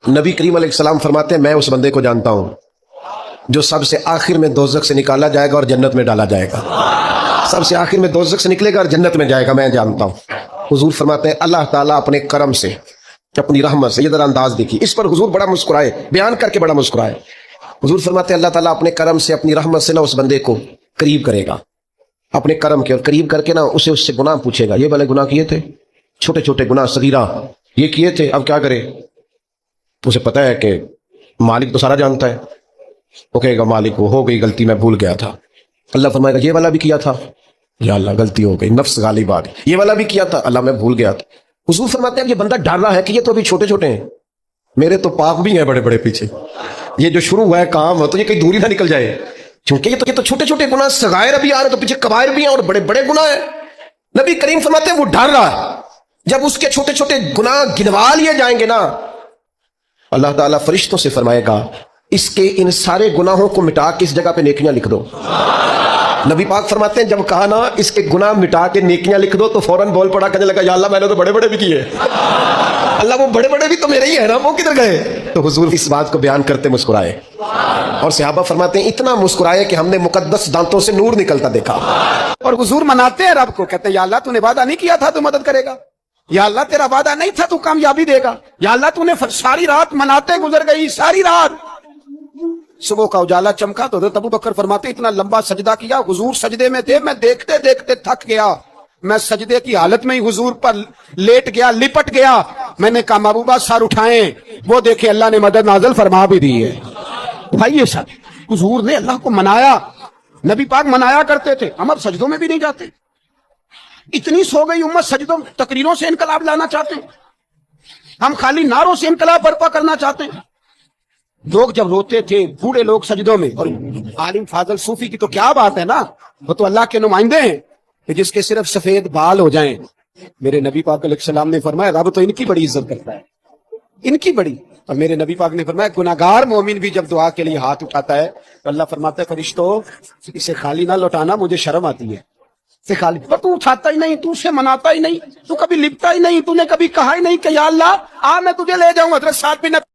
नबी करीम अलैहिस्सलाम फरमाते हैं, मैं उस बंदे को जानता हूं जो सबसे आखिर में दोज़ख से निकाला जाएगा और जन्नत में डाला जाएगा। सबसे आखिर में दोज़ख से निकलेगा और जन्नत में जाएगा, मैं जानता हूं। हुजूर फरमाते हैं अल्लाह ताला अपने करम से, अपनी रहमत से, ये जरा अंदाज देखिए, इस पर हुजूर बड़ा मुस्कुराए, बयान करके बड़ा मुस्कुराए। हुजूर फरमाते हैं अल्लाह ताला अपने करम से, अपनी रहमत से ना उस बंदे को करीब करेगा, अपने करम के, और करीब करके ना उससे गुनाह पूछेगा। ये वाले गुनाह किए थे, छोटे छोटे गुनाह सगीरा ये किए थे, अब क्या करे? उसे पता है कि मालिक तो सारा जानता है। वो कहेगा मालिक वो हो गई गलती, मैं भूल गया था। अल्लाह फरमाएगा ये वाला भी किया था, या अल्लाह गलती हो गई, नफ्स गालिब आ गई। ये वाला भी किया था, अल्लाह मैं भूल गया था। हुजूर फरमाते हैं ये बंदा डर रहा है कि ये तो अभी छोटे छोटे हैं, मेरे तो पाक भी हैं बड़े बड़े पीछे, ये जो शुरू हुआ है काम तो ये कहीं दूरी ना निकल जाए, क्योंकि ये तो छोटे छोटे गुनाह सगायर अभी आ रहे, तो पीछे कबायर भी हैं और बड़े बड़े गुनाह है। नबी करीम फरमाते हैं वो डर रहा है, जब उसके छोटे छोटे गुनाह गिनवा लिए जाएंगे ना, अल्लाह ताला फरिश्तों से फरमाएगा इसके इन सारे गुनाहों को मिटा के इस जगह पे नेकियां लिख दो। नबी पाक फरमाते हैं जब कहा ना इसके गुनाह मिटा के नेकियां लिख दो, तो फौरन बोल पड़ा, कहने लगा या अल्लाह मैंने तो बड़े बड़े भी किए। अल्लाह वो बड़े बड़े भी तो मेरे ही है ना, वो किधर गए? तो हुजूर इस बात को बयान करते मुस्कुराए, और सहाबा फरमाते हैं इतना मुस्कुराए कि हमने मुकद्दस दांतों से नूर निकलता देखा। और हुजूर मनाते हैं रब को, कहते हैं या अल्लाह तूने वादा नहीं किया था तू मदद करेगा, या अल्लाह तेरा वादा नहीं था तू कामयाबी देगा, या अल्लाह तूने सारी रात मनाते गुजर गई, सारी रात। सुबह का उजाला चमका तो अबू बकर फरमाते इतना लंबा सजदा किया, हुजूर सजदे में थे, मैं देखते देखते थक गया, मैं सजदे की हालत में ही हुजूर पर लेट गया, लिपट गया। मैंने कहा महबूबा सर उठाएं, वो देखे अल्लाह ने मदद नाज़िल फरमा भी दी है। भाई ये सर हुजूर ने अल्लाह को मनाया, नबी पाक मनाया करते थे, हम अब सजदों में भी नहीं जाते। इतनी सो गई उम्मत, सजदों तकरीरों से इनकलाब लाना चाहते हैं, हम खाली नारों से इनकलाब बर्पा करना चाहते हैं। लोग जब रोते थे बूढ़े लोग सजदों में, और आलिम फाजल सूफी की तो क्या बात है ना, वो तो अल्लाह के नुमाइंदे हैं कि जिसके सिर्फ सफेद बाल हो जाएं। मेरे नबी पाक अलैहिस्सलाम ने फरमाया रब तो इनकी बड़ी इज्जत करता है, इनकी बड़ी। और मेरे नबी पाक ने फरमाया गुनाहगार मोमिन भी जब दुआ के लिए हाथ उठाता है तो अल्लाह फरमाता है फरिश्तों इसे खाली ना लौटाना, मुझे शर्म आती है से खाली। पर तू उठाता ही नहीं, तू उसे मनाता ही नहीं, तू कभी लिपटा ही नहीं, तूने कभी कहा ही नहीं कि या अल्लाह आ मैं तुझे ले जाऊंगा। हज़रत साद बिन